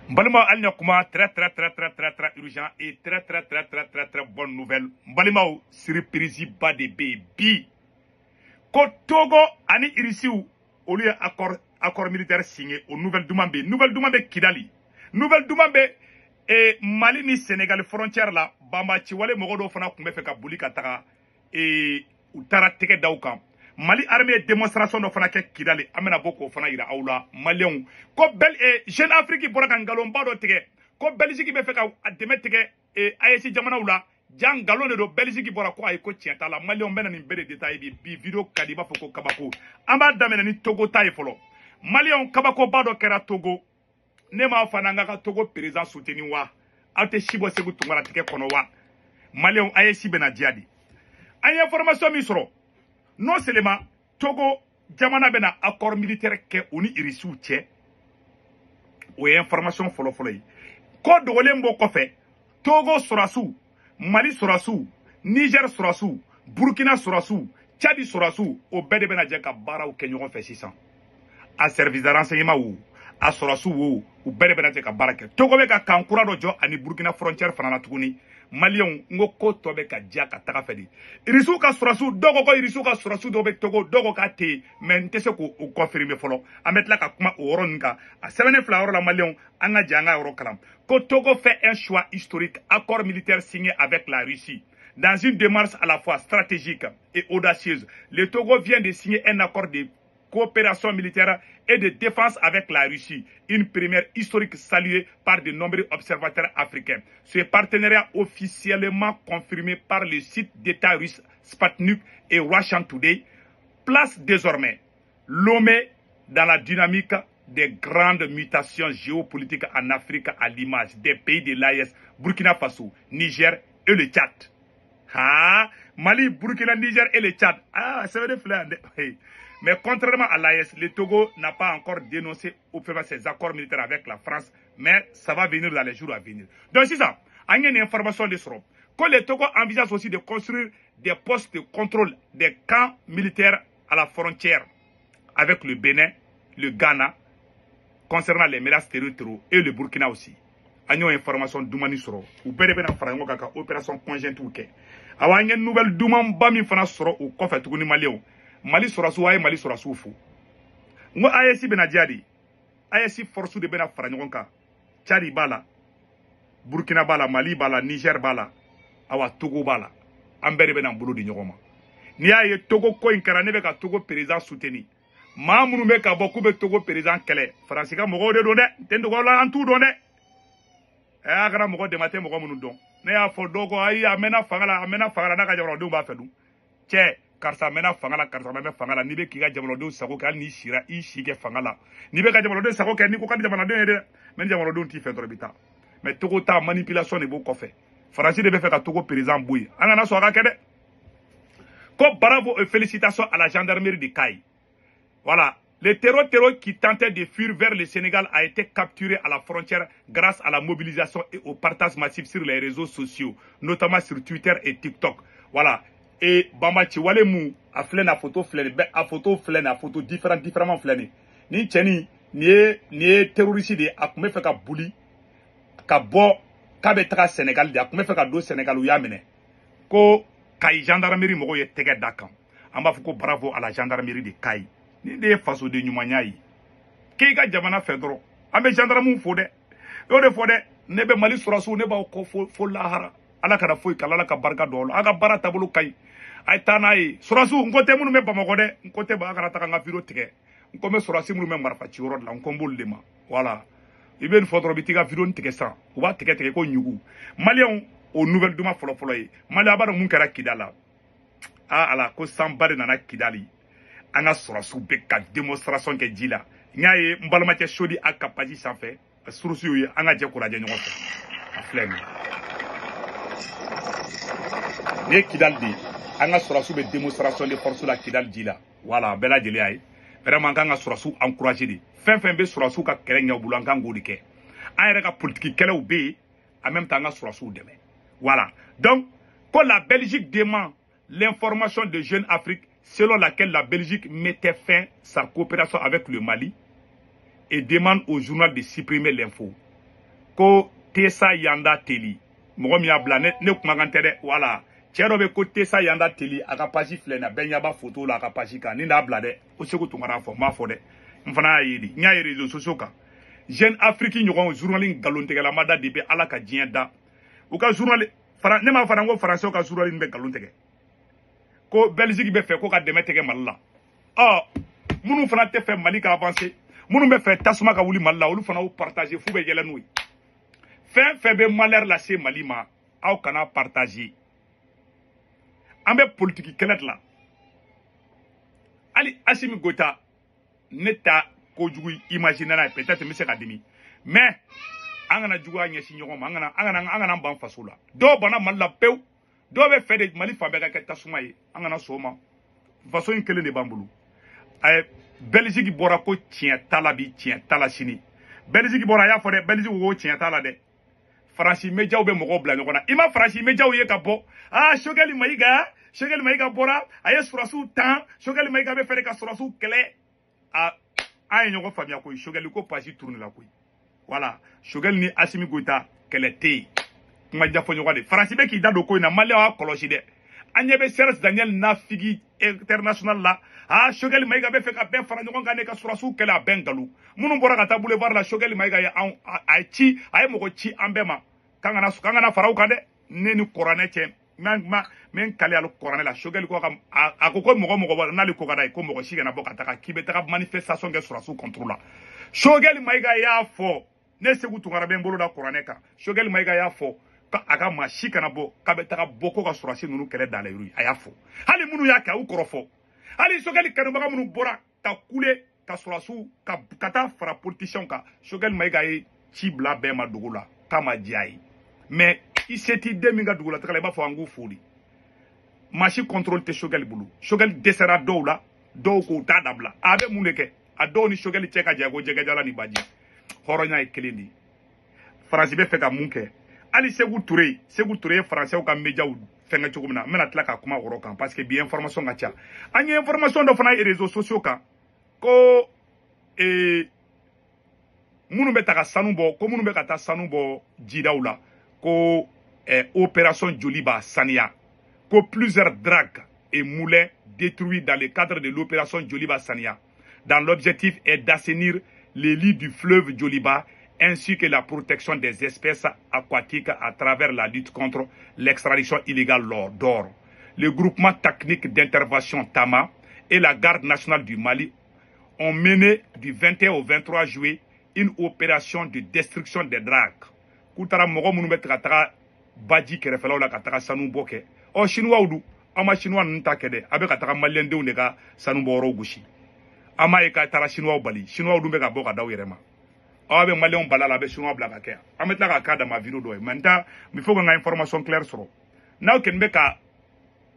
Mbalima Alnyakuma, très urgent et très bonne nouvelle. Mbalima surprise bas de baby. Ko Togo ani Irisiu, au lieu accord militaire signé au Nouvelle Doumambé Kidali. Nouvelle Doumambé et Mali ni Sénégal frontière là, Bamba Chiwale Morodo Fana Kumbefeka Boulika Tara et Utara Teke Daoukan. Mali armée démonstration no fana ke Kidali amena boko fana ira aula Malion ko bel e jeune Afrique bora kan galon bado tege ko Belgique be feka ademe tege e ayesi jamana ula jang galon do Belgique bora ko ay ko tienta la Malion bena ni bere détail bi video kadiba foko kabako amba damena ni Togo tay folo Malion kabako bado kera Togo ne ma fana ngaka Togo président soutenu wa ate shibo segu tungara tege kono wa Malion ayesi bena diadi ay information misro. Non seulement Togo jamana bena accord militaire ke oni Irisiu tche ou information folo yi ko dogole mbo kofe Togo surasu Mali surasu Niger surasu Burkina surasu Tchadi surasu o bede bena jeka bara ou kenyon fait 600 a service de renseignement ou a surasu ou bede bena jeka barake Togo be ka kankura do jo ani Burkina frontière fanana tuguni Malion ngoko tobe ka diaka taka fedi Irisiu ka surasu dogo ko Irisiu ka surasu dobe Togo dogo ka te men tese ko o confirmer folo ametla ka kuma o ronga a 7 fleur la Malion anga janga euro kalam ko Togo fait un choix historique accord militaire signé avec la Russie dans une démarche à la fois stratégique et audacieuse. Le Togo vient de signer un accord de coopération militaire et de défense avec la Russie, une première historique saluée par de nombreux observateurs africains. Ce partenariat officiellement confirmé par le site d'État russe Sputnik et Russian Today place désormais Lomé dans la dynamique des grandes mutations géopolitiques en Afrique à l'image des pays de l'AES, Burkina Faso, Niger et le Tchad. Ah, Mali, Burkina, Niger et le Tchad. Ah, c'est vrai, hey. Mais contrairement à l'AES, le Togo n'a pas encore dénoncé ouvertement ses accords militaires avec la France, mais ça va venir dans les jours à venir. Donc c'est ça, il y a une information de ce groupe. Que le Togo envisage aussi de construire des postes de contrôle des camps militaires à la frontière avec le Bénin, le Ghana, concernant les menaces territoriales et le Burkina aussi. Il y a une information d'Oumani Soro, ou Bérébéna Farango Kaka, opération conjointe ou Ké. Il y a une nouvelle Douman Bami Fana Soro ou Kofa Tougouni Maléo. Mali Sorasu aye Mali Sorasu fou. Ngo ayesi bena diadi. Ayesi force de bena farangonka. Tchadi bala. Burkina bala, Mali bala, Niger bala. Awa Togo bala. Ambere bena mbulu di nyogoma. Ni aye Togo ko inkara nebe ka Togo président soutenu. Ma munu me ka boku be Togo président kele. Fransika mogo de donde. Tendo ko la antu donde. Agara mogo de matin mogo munu don. Ne ya fo dogo ayi amena fangala na ka jabro do ba fedu. Che karsa mena fangala karsa mena fangala ni be kiga jamalodo sako kal ni shira I shige fangala ni be ka jamalodo sako kal ni ko kan jamalodo ede men jamalodo ti fe drobita mais Togo ta manipulation ne bo ko fe Franci de be fe ka Togo président bouy angana so aka kede ko bravo et félicitations à la gendarmerie de Kay. Voilà, le terreau qui tentait de fuir vers le Sénégal a été capturé à la frontière grâce à la mobilisation et au partage massif sur les réseaux sociaux, notamment sur Twitter et TikTok. Voilà. Et Bamba Chiwale Mou a flène à photo flène à photo différemment flène. Ni tcheni ni terroriste de a kumé fait ka bouli ka bo ka betra Sénégal de a kumé fait ka do Sénégal ou yamene. Ko Kay gendarmerie mogo ye tege dakam. Amba fuko bravo à la gendarmerie de Kay. Ni de façon de nyumanyai. Ki ga jamana fedro. Ambe gendarme fo de. Yo de fo de nebe Mali Sorasu neba ko fo lahara. Ala kana foyi kalala ka barka dolo aga bara tabulu Kay ay tanayi Sorasu ngote munu me Bamako de ngote ba kana taka nga video tike ngome Sorasu munu me marfa ci woro la ngombol lema voilà iben fotoro bitiga video tike sa u ba tike ko nyugu Malien au nouvelle duma folo yi Mali abara mun kara Kidala a ala ko sambare nana Kidali anga Sorasu be ka démonstration ke jila nyaaye mbalma ke chodi akapaji sanfé Sorasu yi anga je ko raje nyoko a flemme ne Kidal di anga Sorasu be démonstration de force la Kidal di la voilà bela jeli ay vraiment anga Sorasu encourager di fin be Sorasu ka kele nya bulu anga ngodi ke ay reka politique kele be en même temps anga Sorasu deme voilà donc quand la Belgique demande l'information de Jeune Afrique selon laquelle la Belgique mettait fin à sa coopération avec le Mali et demande au journal de supprimer l'info ko Tessa Yanda Teli mɔgɔ min y'a bila ne kumakan tɛ dɛ wala cɛ dɔ bɛ ko Tessa Yanda Teli a ka page filɛ na bɛɛ ɲɛ b'a photo la a ka page kan ni n'a bila dɛ ko Seku Tunkara fɔ n m'a fɔ dɛ n fana y'a ye de n y'a ye réseaux sociaux kan Jeune Afrique ɲɔgɔn journaliste nkalontigɛlama da de bɛ Ala ka diɲɛ da u ka journaliste ne m'a fana ko français ka journaliste bɛ nkalon tigɛ ko Belgique bɛ fɛ ko ka dɛmɛ tigɛ Mali la minnu fana tɛ fɛ Mali ka avancer minnu bɛ fɛ tasuma ka wuli Mali la olu fana y'u partager f'u bɛ yɛlɛ n'u ye fɛn fɛn bɛ malheur lase Mali ma aw kana partager an bɛ politique kɛlɛ de la hali Assimi Goïta ne ta kojugu imaginer n'a ye peut-être n bɛ se ka dimi mais an kana juguya ɲɛsin ɲɔgɔn ma an kana ban faso la dɔw banna Mali la pewu dɔw bɛ fɛ de Mali fan bɛɛ ka kɛ tasuma ye an kana sɔn o ma faso in kelen de b'an bolo Belgique bɔra ko tiɲɛ t'a la bi tiɲɛ t'a la sini Belgique bɔra a y'a fɔ dɛ Belgique ko tiɲɛ t'a la dɛ Faransi médiaw bɛ mɔgɔw bila ɲɔgɔn na i ma Faransi médiaw ye ka bɔ Choguel Maïga bɔra a ye surasiw tan Choguel Maïga bɛ fɛ ka surasiw kɛlɛ an ye ɲɔgɔn faamuya koyi Choguel ko page tourne la koyi voilà Choguel ni Assimi Goïta kɛlɛ tɛ yen kuma jafɔ ɲɔgɔn de Faransi bɛ k'i da don ko in na Maliyɛnw y'a kɔlɔsi dɛ an ɲɛ bɛ Serge Daniel Nafigi international la Choguel Maïga bɛ fɛ ka bɛɛ fara ɲɔgɔn kan ne ka surasiw kɛlɛ a bɛɛ nkalon minnu bɔra ka taa boulevard la Choguel Maïga ye a ye mɔgɔ ci an bɛɛ ma k'an kana fara u kan dɛ ne ni kuranɛ cɛ n kale ale kuranɛ la Choguel ko a ko mɔgɔ n'ale ko ka d'a ye ko mɔgɔ si kana bɔ ka taga k'i bɛ taga manifestation kɛ surasiw contre la Choguel Maïga y'a fɔ ne Seku Tunkara bɛ n bolo da kuranɛ kan Choguel Maïga y'a fɔ a ka maa si kana bɔ k'a bɛ taga bɔ ko ka surasi ninnu kɛlɛ dalayuru a y'a fɔ hali minnu y'a kɛ a y'u kɔrɔ fɔ hali Choguel kanubaga minnu bɔra ka kule ka surasiw ka taa fara politiciens kan Choguel Maïga ye ci bila bɛɛ ma dugu la k'a ma diya ye mais i se t'i den min ka dugu la taga la i b'a fɔ an k'u fo de maa si contrôle tɛ Choguel bolo Choguel dɛsɛra dɔw la dɔw k'u t'a dabila a bɛ mun de kɛ a dɔw ni Choguel cɛ ka jan ko jɛgɛjala ni baji hɔrɔnya ye kelen de ye Faransi bɛ fɛ ka mun kɛ hali Seku Ture ye Faransɛw ka médiaw fɛngɛ cogo min na n bɛna tila ka kuma o kan parce que bi information ka ca an ye information dɔ fana ye réseaux sociaux kan ko minnu bɛ ta ka sanu bɔ jidaw la ko opération Joliba Saniya ko plusieurs dragues et moulins détruits dans le cadre de l'opération Joliba Saniya dans l'objectif est d'assainir les lits du fleuve Joliba ainsi que la protection des espèces aquatiques à travers la lutte contre l'extradition illégale d'or. Le groupement technique d'intervention TAMA et la garde nationale du Mali ont mené du 21 au 23 juillet une opération de destruction des dragues. Koutara mogo munu be taga baji kerefelaw la ka taga sanu bɔ kɛ chinois du ama chinois nun ta kɛ dɛ a bɛ ka taga malien denw de ka sanu bɔyɔrɔw gosi ama ye ka taara chinois bali chinois dun bɛ ka bɔ ka daw yɛrɛ ma aw bɛ malien bala la a bɛ chinois bila ka kɛ an bɛ tila ka k'a dama video dɔ ye mais il faut que n ka information claire sɔrɔ n'aw kɔni bɛ ka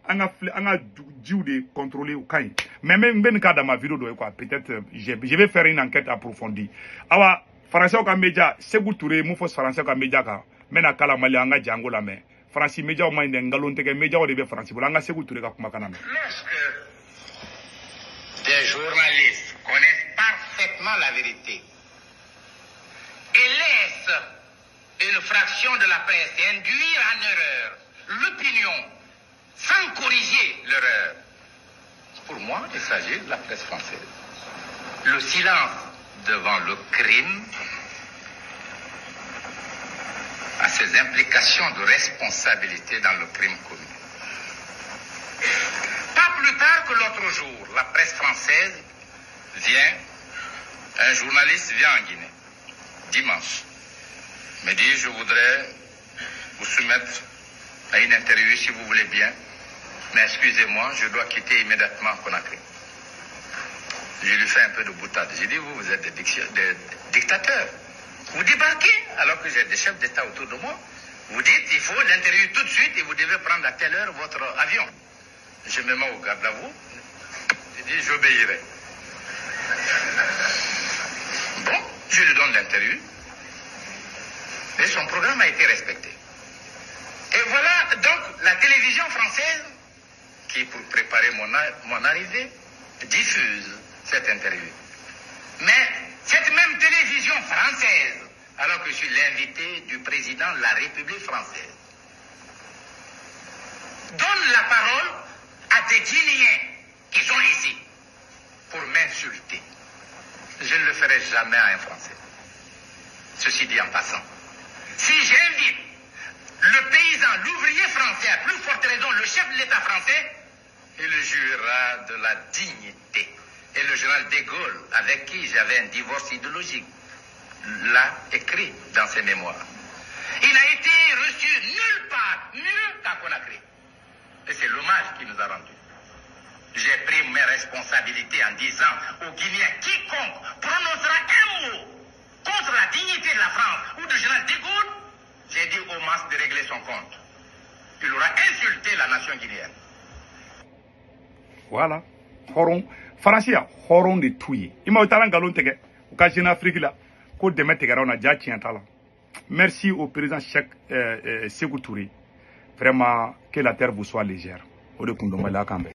an ka jiw de contrôler u ka ɲi mais n bɛ nin k'a dama video dɔ ye quoi peut-être je vais faire une enquête approfondie awa Français ka média Seku Ture mun fɔ Français ka média kan n bɛna kala Mali an ka jango la mais Faransi médiaw ma ɲi dɛ nkalon tɛgɛ médiaw de bɛ Faransi bolo an ka Seku Ture ka kumakan na. Lorsque des journalistes connaissent parfaitement la vérité et laissent une fraction de la presse induire en erreur l'opinion sans corriger l'erreur, pour moi il s'agit de la presse française. Le silence devant le crime a ses implications de responsabilité dans le crime commis. Pas plus tard que l'autre jour, la presse française un journaliste vient en Guinée, dimanche, me dit je voudrais vous soumettre à une interview si vous voulez bien, mais excusez-moi, je dois quitter immédiatement Conakry. Je lui fais un peu de boutade. J'ai dit, vous êtes des dictateurs. Vous débarquez alors que j'ai des chefs d'État autour de moi. Vous dites, il faut l'interview tout de suite et vous devez prendre à telle heure votre avion. Je me mets au garde à vous. J'ai dit, j'obéirai. Bon, je lui donne l'interview. Et son programme a été respecté. Et voilà donc la télévision française qui, pour préparer mon arrivée, diffuse cette interview. Mais cette même télévision française, alors que que je suis l'invité du président de la République française, donne la parole à des Guinéens qui sont ici pour m'insulter, je ne le ferai jamais à un Français. Ceci dit en passant, si j'invite le paysan, l'ouvrier français, à plus forte raison le chef de l'État français, il jurera de la dignité. Et le général de Gaulle, avec qui j'avais un divorce idéologique, l'a écrit dans ses mémoires. Il n'a été reçu nulle part, mieux qu'à Conakry. Et c'est l'hommage qu'il nous a rendu. J'ai pris mes responsabilités en disant aux Guinéens, quiconque prononcera un mot contre la dignité de la France ou du général de Gaulle, j'ai dit au Mas de régler son compte. Il aura insulté la nation guinéenne. Voilà. Horon. Français, horon de touye. Ima utala ngalon tege. Uka Jeune Afrique là. Ko deme tegara on a déjà tientala. Merci au président Sékou Touré. Vraiment, que la terre vous soit légère. Ode kundomala kambe.